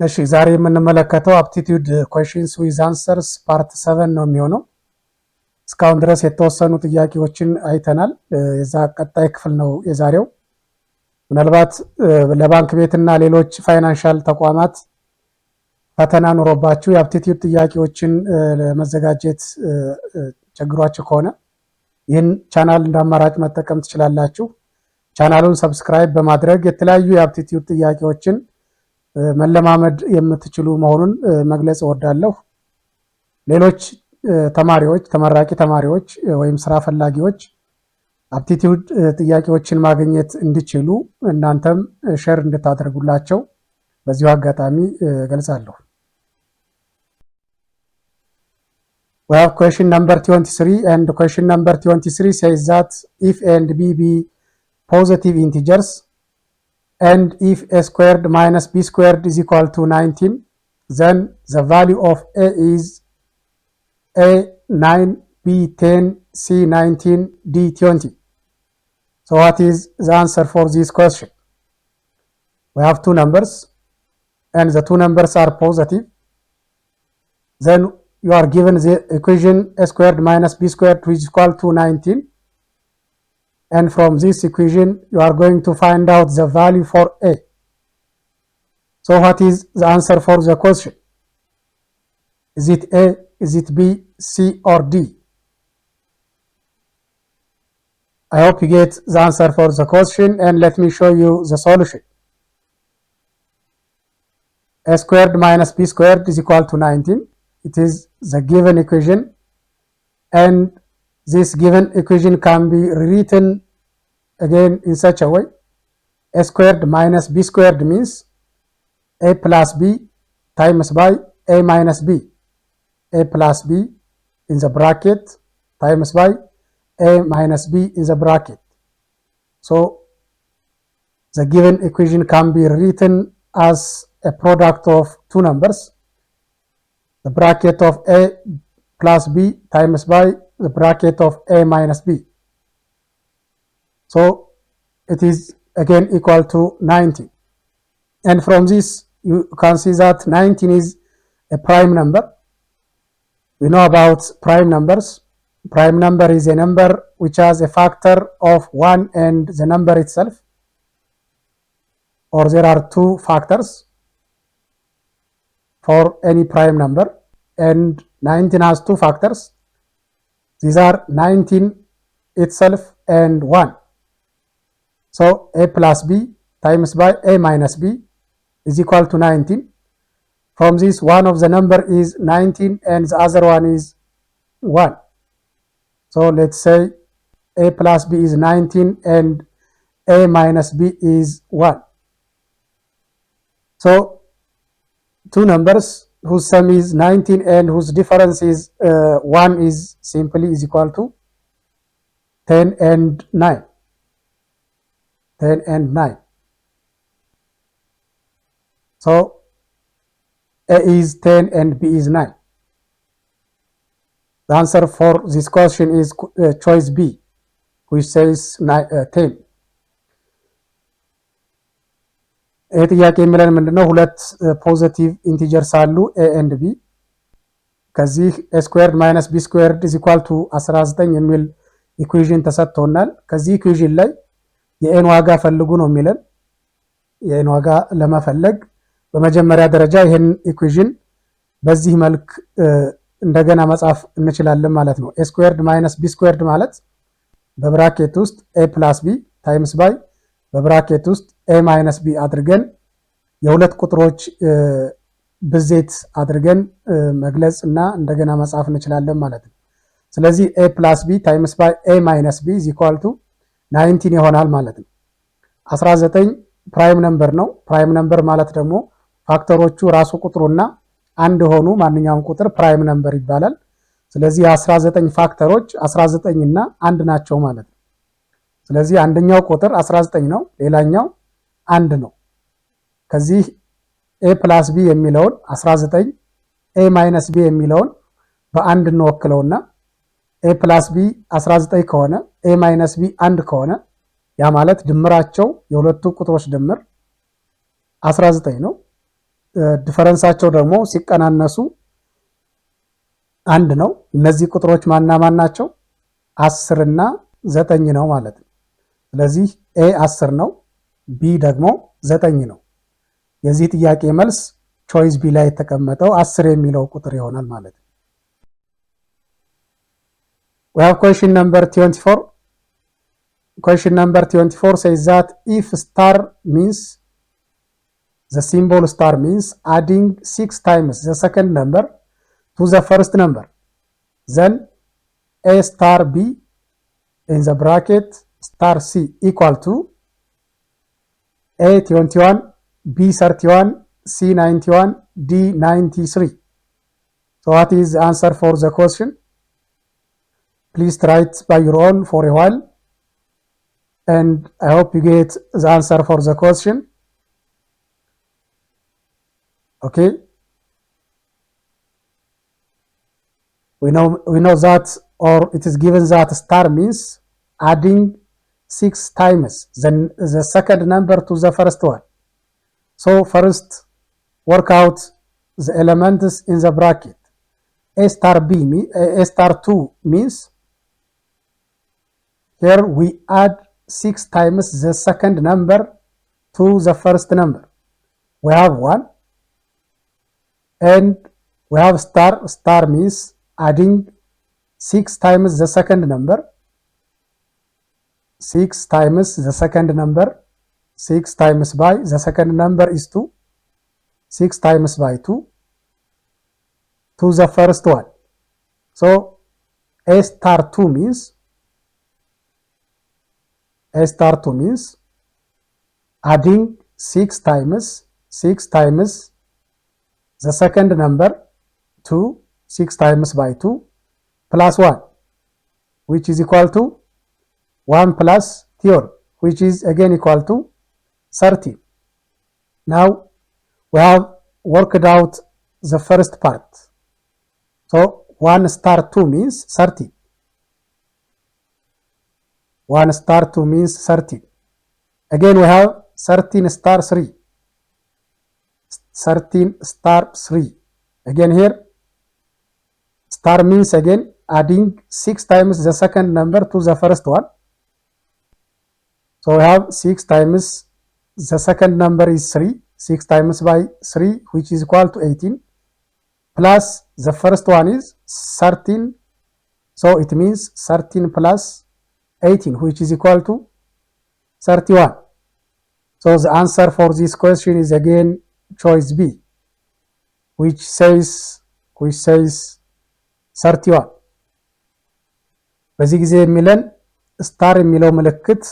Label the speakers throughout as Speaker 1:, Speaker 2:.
Speaker 1: እሺ ዛሬ የምንመለከተው አፕቲቲዩድ ኩዌስችንስ ዊዝ አንሰርስ ፓርት 7 ነው የሚሆነው። እስካሁን ድረስ የተወሰኑ ጥያቄዎችን አይተናል። የዛ ቀጣይ ክፍል ነው የዛሬው። ምናልባት ለባንክ ቤትና ሌሎች ፋይናንሻል ተቋማት ፈተና ኑሮባችሁ የአፕቲቲዩድ ጥያቄዎችን ለመዘጋጀት ቸግሯችሁ ከሆነ ይህን ቻናል እንዳማራጭ መጠቀም ትችላላችሁ። ቻናሉን ሰብስክራይብ በማድረግ የተለያዩ የአፕቲቲዩድ ጥያቄዎችን መለማመድ የምትችሉ መሆኑን መግለጽ እወዳለሁ። ሌሎች ተማሪዎች፣ ተመራቂ ተማሪዎች ወይም ስራ ፈላጊዎች አፕቲቲዩድ ጥያቄዎችን ማግኘት እንዲችሉ እናንተም ሼር እንድታደርጉላቸው በዚሁ አጋጣሚ ገልጻለሁ። We have question number 23 and question number 23 says that if A and B be positive integers and if a squared minus b squared is equal to 19, then the value of A is A 9, B 10, C 19, D 20. So what is the answer for this question? We have two numbers and the two numbers are positive. Then you are given the equation A squared minus b squared which is equal to 19. And from this equation, you are going to find out the value for A. So what is the answer for the question? Is it A, is it B, C, or D? I hope you get the answer for the question, and let me show you the solution. A squared minus b squared is equal to 19. It is the given equation, and this given equation can be rewritten again in such a way. A squared minus b squared means a plus b times by a minus b. A plus b in the bracket times by a minus b in the bracket. So the given equation can be written as a product of two numbers. The bracket of a plus b times by the bracket of a minus b. So it is again equal to 90. And from this you can see that 19 is a prime number. We know about prime numbers. Prime number is a number which has a factor of 1 and the number itself. Or there are two factors for any prime number, and 19 has two factors. These are 19 itself and 1. So a plus b times by a minus b is equal to 19. From this, one of the number is 19 and the other one is 1. So let's say a plus b is 19 and a minus b is 1. So two numbers whose sum is 19 and whose difference is 1 is simply is equal to 10 and 9. 10 and 9. So A is 10 and B is 9. The answer for this question is choice B, which says 10. ይህ ጥያቄ የሚለን ምንድነው? ሁለት ፖዚቲቭ ኢንቲጀርስ አሉ A and B። ከዚህ A squared minus B squared is equal to 19 የሚል ኢኩዌሽን ተሰጥቶናል። ከዚህ ኢኩዌሽን ላይ የኤን ዋጋ ፈልጉ ነው የሚለን። የኤን ዋጋ ለመፈለግ በመጀመሪያ ደረጃ ይሄን ኢኩዌሽን በዚህ መልክ እንደገና መጻፍ እንችላለን ማለት ነው። A squared minus B squared ማለት በብራኬት ውስጥ A plus B times by በብራኬት ውስጥ A minus B አድርገን የሁለት ቁጥሮች ብዜት አድርገን መግለጽ እና እንደገና መጻፍ እንችላለን ማለት ነው። ስለዚህ A plus B times by A minus B is equal to 19 ይሆናል ማለት ነው። 19 ፕራይም ነምበር ነው። ፕራይም ነምበር ማለት ደግሞ ፋክተሮቹ ራሱ ቁጥሩና አንድ ሆኑ ማንኛውም ቁጥር ፕራይም ነምበር ይባላል። ስለዚህ 19 ፋክተሮች 19 እና አንድ ናቸው ማለት ነው። ስለዚህ አንደኛው ቁጥር 19 ነው፣ ሌላኛው አንድ ነው። ከዚህ A plus B የሚለውን 19 A minus B የሚለውን በአንድ እንወክለውና A plus B 19 ከሆነ A minus B አንድ ከሆነ ያ ማለት ድምራቸው የሁለቱ ቁጥሮች ድምር 19 ነው። ዲፈረንሳቸው ደግሞ ሲቀናነሱ አንድ ነው። እነዚህ ቁጥሮች ማና ማን ናቸው? 10 እና 9 ነው ማለት ነው። ስለዚህ ኤ 10 ነው፣ ቢ ደግሞ 9 ነው። የዚህ ጥያቄ መልስ ቾይስ ቢ ላይ የተቀመጠው 10 የሚለው ቁጥር ይሆናል ማለት ነው። We have question number 24. Question number 24 says that if star means the symbol star means adding 6 times the second number to the first number, then A star B in the bracket star C equal to A 21, B 31, C 91, D 93. So what is the answer for the question? Please try it by your own for a while, and I hope you get the answer for the question. Okay. We know that, or it is given that star means adding 6 times the second number to the first one. So first work out the elements in the bracket. A star B, A star 2 means here we add 6 times the second number to the first number. We have 1, and we have star. Star means adding 6 times the second number. 6 times the second number. 6 times by the second number is 2. 6 times by 2 to the first one. So A star 2 means adding 6 times the second number to 6 times by 2 plus 1, which is equal to 1 plus 12, which is again equal to 30. Now we have worked out the first part. So 1 star 2 means 30. 1 star 2 means 30. Again we have 13 star 3. 13 star 3. Again here star means again adding 6 times the second number to the first one. So we have 6 times the second number is 3. 6 times by 3, which is equal to 18, plus the first one is 13. So it means 13 plus 18, which is equal to 31. So the answer for this question is again choice B, which says 31. በዚህ ጊዜ የሚለን ስታር የሚለው ምልክት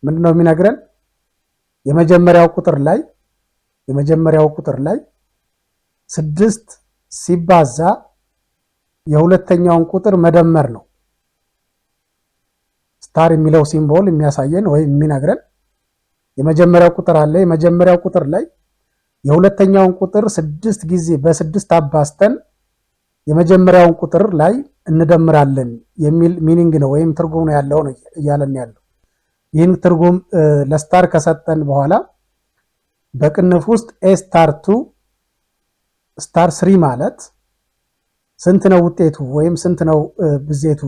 Speaker 1: ምንድነው የሚነግረን? የመጀመሪያው ቁጥር ላይ 6 ሲባዛ የሁለተኛውን ቁጥር መደመር ነው። ስታር የሚለው ሲምቦል የሚያሳየን ወይም የሚነግረን የመጀመሪያው ቁጥር አለ። የመጀመሪያው ቁጥር ላይ የሁለተኛውን ቁጥር 6 ጊዜ በ6 አባዝተን የመጀመሪያውን ቁጥር ላይ እንደምራለን የሚል ሚኒንግ ነው ወይም ትርጉም ነው ያለው ነው እያለን ያለው። ይህን ትርጉም ለስታር ከሰጠን በኋላ በቅንፍ ውስጥ ኤ ስታር 2 ስታር 3 ማለት ስንት ነው ውጤቱ ወይም ስንት ነው ብዜቱ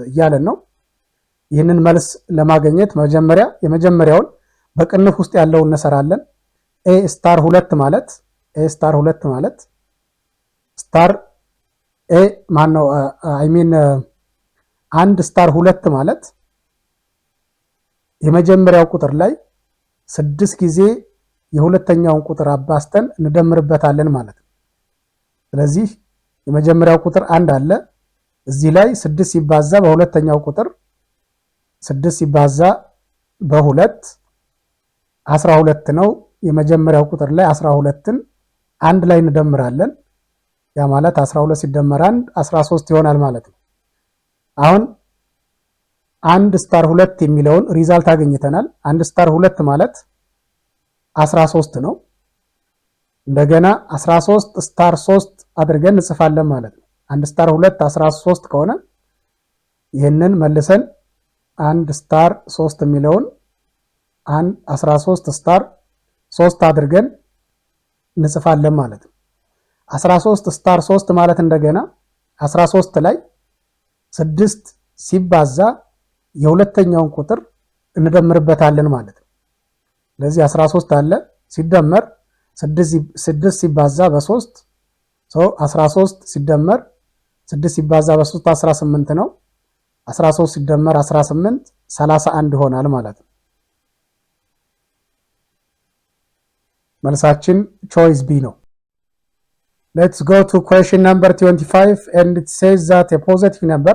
Speaker 1: እያለን ነው። ይህንን መልስ ለማግኘት የመጀመሪያውን በቅንፍ ውስጥ ያለውን እንሰራለን። ኤ ስታር 2 ማለት ስታር ኤ ማነው አንድ ስታር 2 ማለት የመጀመሪያው ቁጥር ላይ 6 ጊዜ የሁለተኛውን ቁጥር አባዝተን እንደምርበታለን ማለት ነው። ስለዚህ የመጀመሪያው ቁጥር 1 አለ። እዚህ ላይ 6 ሲባዛ በሁለተኛው ቁጥር 6 ሲባዛ በ2 12 ነው። የመጀመሪያው ቁጥር ላይ 12ን አንድ ላይ እንደምራለን። ያ ማለት 12 ሲደመር 1 13 ይሆናል ማለት ነው። አሁን 1 ስታር 2 የሚለውን ሪዛልት አገኝተናል። 1 ስታር 2 ማለት 13 ነው። እንደገና 13 ስታር 3 አድርገን እንጽፋለን ማለት ነው። 1 ስታር 2 13 ከሆነ ይሄንን መልሰን 1 ስታር 3 የሚለውን 13 ስታር 3 አድርገን እንጽፋለን ማለት ነው። 13 ስታር 3 ማለት እንደገና 13 ላይ 6 ሲባዛ የሁለተኛውን ቁጥር እንደምርበታለን ማለት ነው። ስለዚህ 13 አለ ሲደመር 6 ሲባዛ በ3 13 ሲደመር 6 ሲባዛ በ3 18 ነው። 13 ሲደመር 18 31 ይሆናል ማለት ነው። መልሳችን choice B ነው። Let's go to question number 25 and it says that a positive number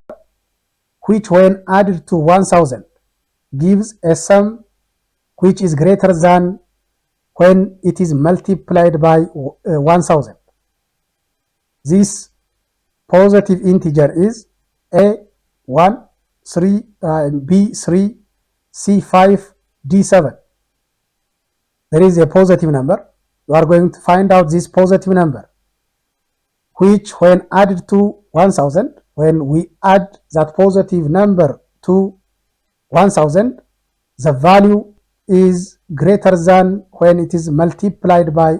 Speaker 1: which when added to 1000 gives a sum which is greater than when it is multiplied by 1000. This positive integer is A1, 3, B3, C5, D7. There is a positive number. You are going to find out this positive number, which when added to 1000, when we add that positive number to 1000, the value is greater than when it is multiplied by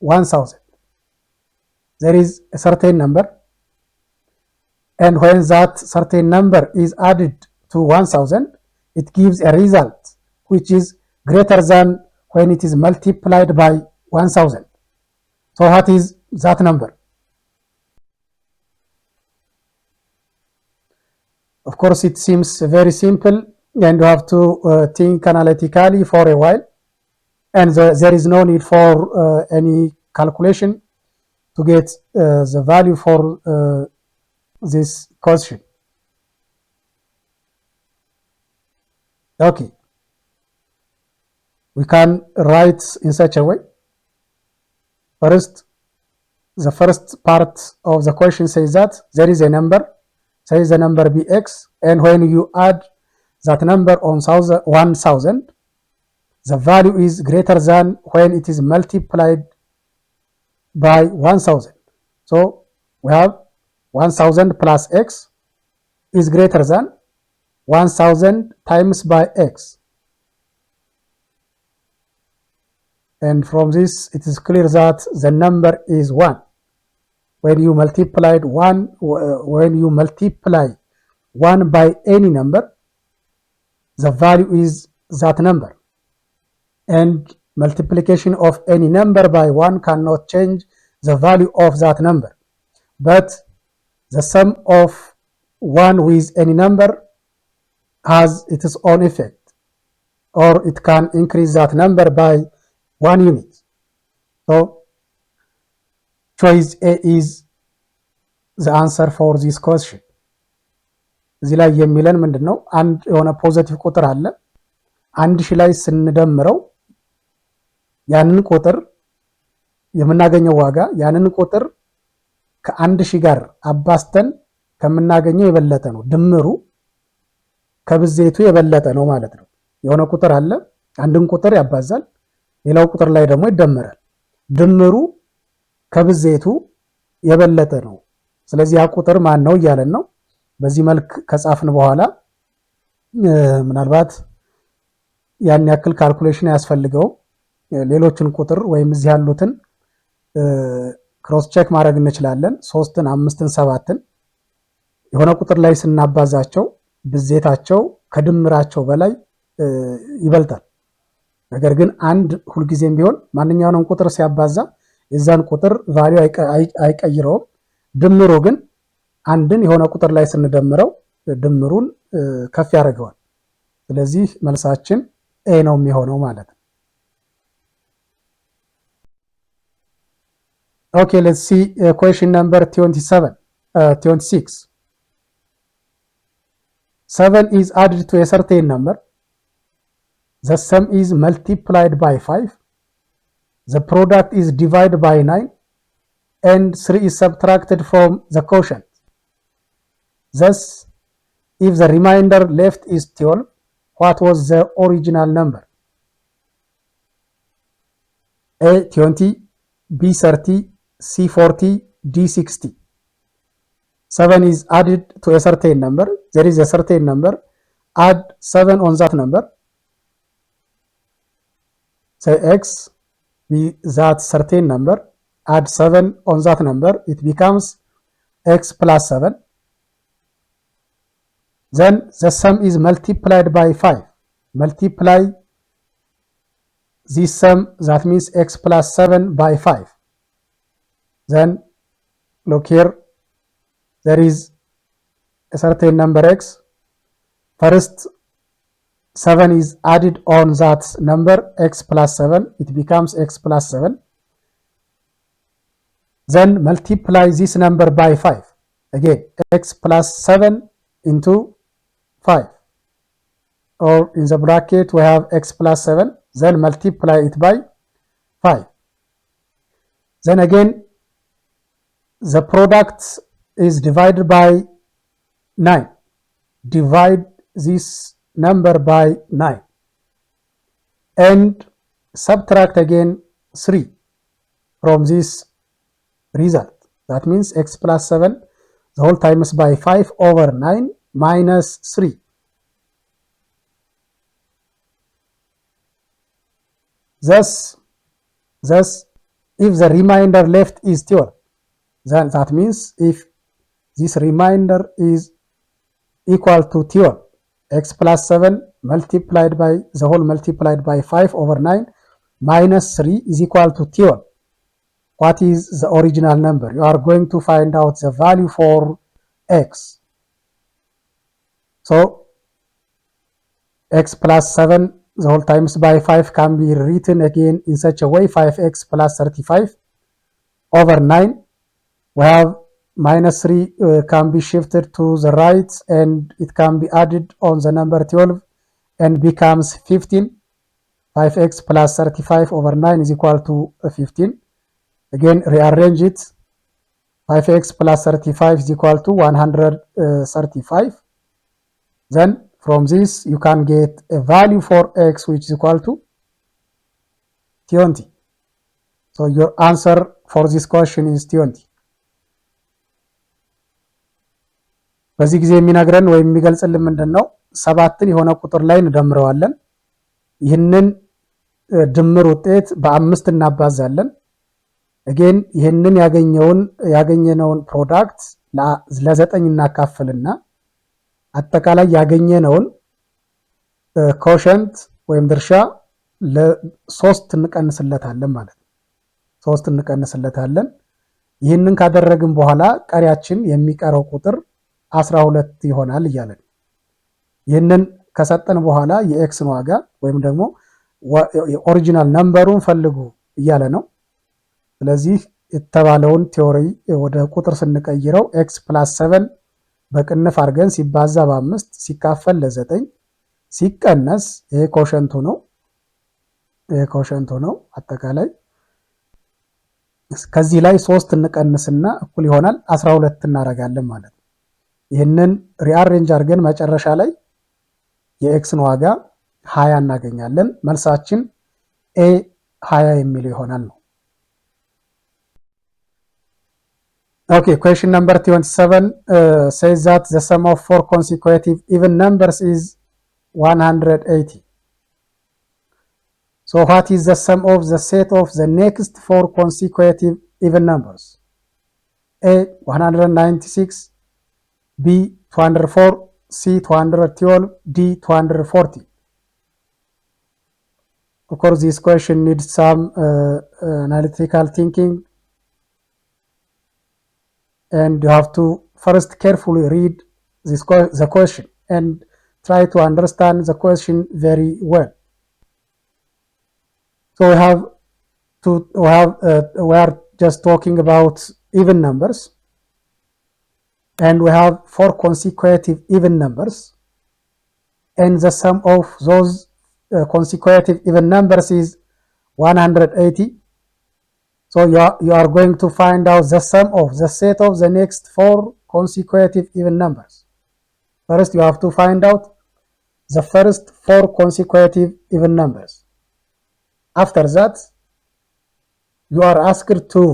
Speaker 1: 1000. There is a certain number, and when that certain number is added to 1000, it gives a result which is greater than when it is multiplied by 1000. So what is that number? Of course, it seems very simple, and you have to think analytically for a while, and there is no need for any calculation to get the value for this question. Okay, we can write in such a way. First, the first part of the question says that there is a number, says the number bx, and when you add that number on 1000, the value is greater than when it is multiplied by 1000. So we have 1000 plus x is greater than 1000 times by x. And from this, it is clear that the number is 1. When you multiply 1 by any number, the value is that number. And multiplication of any number by 1 cannot change the value of that number. But the sum of 1 with any number has its own effect, or it can increase that number by 1 unit. So choice A is the answer for this question. እዚህ ላይ የሚለን ምንድነው? አንድ የሆነ ፖዚቲቭ ቁጥር አለ። 1000 ላይ ስንደምረው ያንን ቁጥር የምናገኘው ዋጋ ያንን ቁጥር ከ1000 ጋር አባስተን ከምናገኘው የበለጠ ነው። ድምሩ ከብዜቱ የበለጠ ነው ማለት ነው። የሆነ ቁጥር አለ፣ አንድን ቁጥር ያባዛል፣ ሌላው ቁጥር ላይ ደግሞ ይደመራል። ድምሩ ከብዜቱ የበለጠ ነው። ስለዚህ ያ ቁጥር ማን ነው እያለን ነው። በዚህ መልክ ከጻፍን በኋላ ምናልባት ያን ያክል ካልኩሌሽን ያስፈልገው ሌሎችን ቁጥር ወይም እዚህ ያሉትን ክሮስ ቼክ ማድረግ እንችላለን። 3ን፣ 5ን፣ 7ን የሆነ ቁጥር ላይ ስናባዛቸው ብዜታቸው ከድምራቸው በላይ ይበልጣል። ነገር ግን አንድ ሁልጊዜም ቢሆን ማንኛውንም ቁጥር ሲያባዛ የዛን ቁጥር ቫልዩ አይቀይረውም። ድምሩ ግን አንድን የሆነ ቁጥር ላይ ስንደምረው ድምሩን ከፍ ያደርገዋል። ስለዚህ መልሳችን ኤ ነው የሚሆነው ማለት ነው። Okay, let's see question number 26. 7 is added to a certain number. The sum is multiplied by 5. The product is divided by 9. And 3 is subtracted from the quotient. Thus, if the remainder left is 12, what was the original number? A 20, B 30, C40, D60. 7 is added to a certain number. There is a certain number. Add 7 on that number. Say X that certain number, add 7 on that number, it becomes x plus 7. Then the sum is multiplied by 5. Multiply this sum, that means x plus 7 by 5. Then look here, there is a certain number x. First 7 is added on that number, x plus 7, it becomes x plus 7. Then multiply this number by 5. Again, x plus 7 into 5. Or in the bracket we have x plus 7, then multiply it by 5. Then again, the product is divided by 9. Divide this number by 9. And subtract again 3 from this result. That means x plus 7, the whole times by 5 over 9 minus 3. Thus, if the remainder left is 12, then that means if this remainder is equal to 12, x plus 7 multiplied by the whole multiplied by 5 over 9 minus 3 is equal to 12. What is the original number? You are going to find out the value for x. So x plus 7 the whole times by 5 can be written again in such a way, 5x plus 35 over 9. We have minus 3 can be shifted to the right and it can be added on the number 12 and becomes 15. 5x plus 35 over 9 is equal to 15. Again, rearrange it. 5x plus 35 is equal to 135. Then from this, you can get a value for x which is equal to 20. So your answer for this question is 20. በዚህ ጊዜ የሚነግረን ወይም የሚገልጽልን ምንድነው? 7ን የሆነ ቁጥር ላይ እንደምረዋለን። ይህንን ድምር ውጤት በ5 እናባዛለን። again ይህንን ያገኘነውን ፕሮዳክት ለ9 እናካፍልና አጠቃላይ ያገኘነውን ኮሸንት ወይም ድርሻ ለ3 እንቀንስለታለን ማለት ነው። 3 እንቀንስለታለን። ይህንን ካደረግን በኋላ ቀሪያችን የሚቀረው ቁጥር 12 ይሆናል እያለን ይህንን ከሰጠን በኋላ የኤክስን ዋጋ ወይም ደግሞ የኦሪጂናል ነምበሩን ፈልጉ እያለ ነው። ስለዚህ የተባለውን ቲዮሪ ወደ ቁጥር ስንቀይረው x + 7 በቅንፍ አድርገን ሲባዛ በ5 ሲካፈል ለ9 ሲቀነስ ይሄ ኮሸንቱ ነው አጠቃላይ ከዚህ ላይ 3 እንቀንስና እኩል ይሆናል 12 እናረጋለን ማለት ነው። ይህንን ሪአሬንጅ አድርገን መጨረሻ ላይ የኤክስን ዋጋ 20 እናገኛለን። መልሳችን ኤ 20 የሚለው ይሆናል ነው። Okay, question number 27 says that the sum of 4 consecutive even numbers is 180. So what is the sum of the set of the next 4 consecutive even numbers? A 196, B 204, C 212, D 240. Of course, this question needs some analytical thinking, and you have to first carefully read the question and try to understand the question very well. So we are just talking about even numbers, and we have 4 consecutive even numbers, and the sum of those consecutive even numbers is 180. So you are going to find out the sum of the set of the next 4 consecutive even numbers. First, you have to find out the first 4 consecutive even numbers. After that, you are asked to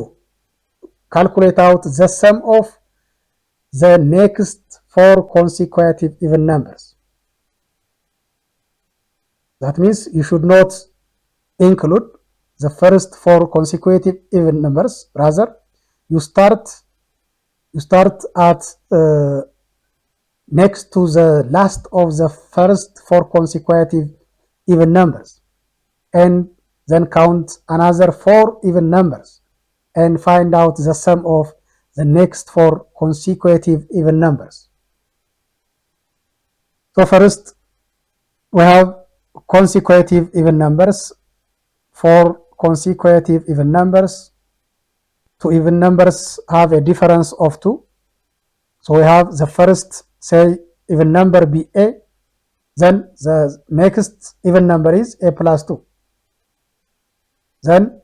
Speaker 1: calculate out the sum of the next 4 consecutive even numbers. That means you should not include the first 4 consecutive even numbers, rather you start at next to the last of the first 4 consecutive even numbers, and then count another 4 even numbers and find out the sum of the next 4 consecutive even numbers. So first we have consecutive even numbers. 4 consecutive even numbers. 2 even numbers have a difference of 2. So we have the first, say, even number be a, then the next even number is a plus 2. Then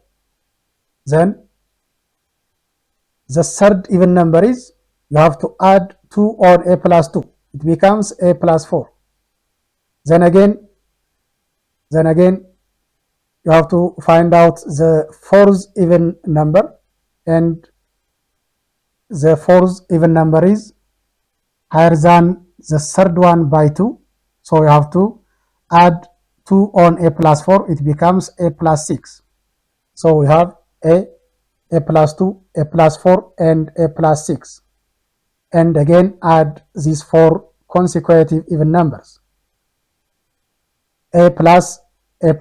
Speaker 1: the third even number is, you have to add 2 on a plus 2. It becomes a plus 4. Then again, you have to find out the fourth even number, and the fourth even number is higher than the third one by 2. So you have to add 2 on a plus 4. It becomes a plus 6. So we have a plus 2, a plus 4, and a plus 6. And again, add these 4 consecutive even numbers. A plus 2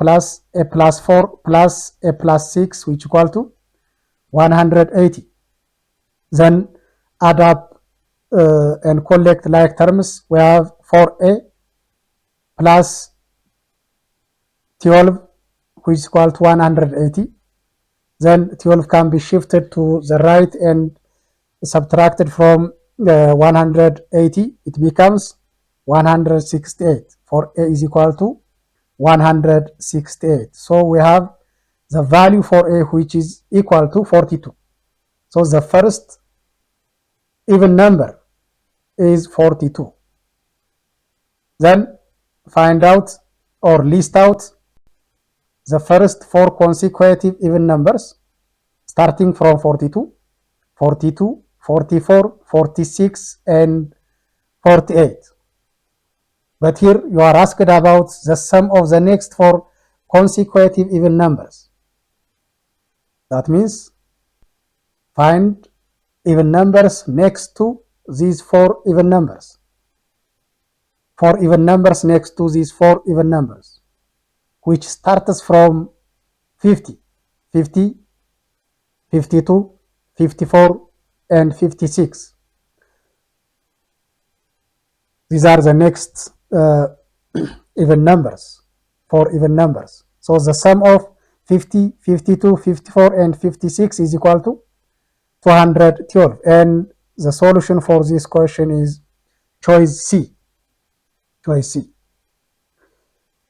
Speaker 1: plus a plus 4 plus a plus 6, which equal to 180. Then add up and collect like terms. We have 4a plus 12, which is equal to 180. Then 12 can be shifted to the right and subtracted from 180. It becomes 168. 4a is equal to 168. So we have the value for a, which is equal to 42. So the first even number is 42. Then find out or list out the first 4 consecutive even numbers, starting from 42, 44, 46, and 48. But here you are asked about the sum of the next 4 consecutive even numbers. That means find even numbers next to these 4 even numbers. 4 even numbers next to these 4 even numbers, which starts from 50, 52, 54, and 56. These are the next even numbers, 4 even numbers. So the sum of 50, 52, 54, and 56 is equal to 212. And the solution for this question is choice C. choice C.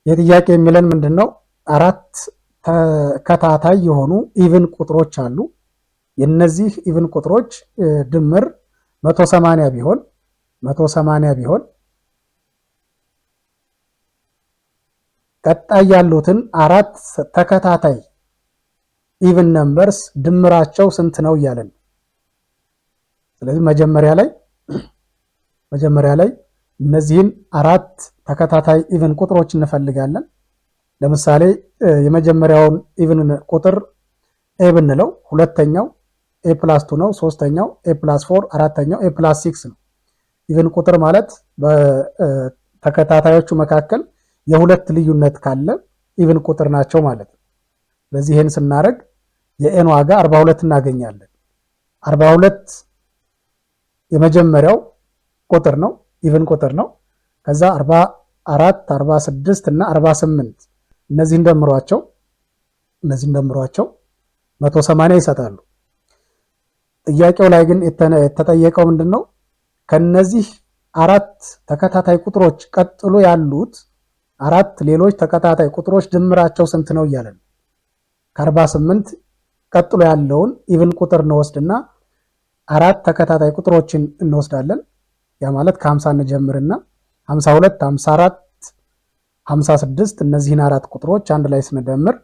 Speaker 1: የጥያቄ የሚለን ምንድን ነው? 4 ተከታታይ የሆኑ ኢቭን ቁጥሮች አሉ። የነዚህ ኢቭን ቁጥሮች ድምር 180 ቢሆን ቀጣይ ያሉትን 4 ተከታታይ ኢቭን ነምበርስ ድምራቸው ስንት ነው እያለን። ስለዚህ መጀመሪያ ላይ እነዚህን 4 ተከታታይ ኢቭን ቁጥሮች እንፈልጋለን። ለምሳሌ የመጀመሪያውን ኢቭን ቁጥር a ብንለው፣ ሁለተኛው a + 2 ነው፣ ሶስተኛው a + 4፣ አራተኛው a + 6 ነው። ኢቭን ቁጥር ማለት በተከታታዮቹ መካከል የሁለት ልዩነት ካለ ኢቭን ቁጥር ናቸው ማለት ነው። ስለዚህ ይሄን ስናደርግ የኤን ዋጋ 42 እናገኛለን። 42 የመጀመሪያው ቁጥር ነው፣ ኢቭን ቁጥር ነው። ከዛ 44፣ 46 እና 48 እነዚህን ደምሯቸው 180 ይሰጣሉ። ጥያቄው ላይ ግን የተጠየቀው ምንድነው? ከነዚህ 4 ተከታታይ ቁጥሮች ቀጥሎ ያሉት 4 ሌሎች ተከታታይ ቁጥሮች ድምራቸው ስንት ነው እያለን። ከ48 ቀጥሎ ያለውን ኢቭን ቁጥር እንወስድና 4 ተከታታይ ቁጥሮችን እንወስዳለን። ያ ማለት ከ50 እንጀምርና 52፣ 54፣ 56 እነዚህን 4 ቁጥሮች አንድ ላይ ስንደምር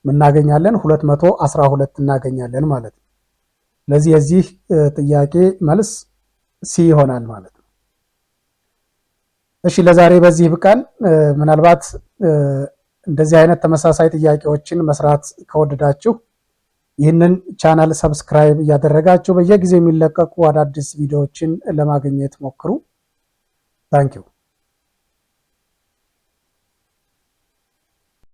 Speaker 1: እናገኛለን 212 እናገኛለን ማለት ነው። ስለዚህ የዚህ ጥያቄ መልስ ሲ ይሆናል ማለት ነው። እሺ ለዛሬ በዚህ ብቃን። ምናልባት እንደዚህ አይነት ተመሳሳይ ጥያቄዎችን መስራት ከወደዳችሁ ይህንን ቻናል ሰብስክራይብ እያደረጋችሁ በየጊዜው የሚለቀቁ አዳዲስ ቪዲዮዎችን ለማግኘት ሞክሩ። ታንኪዩ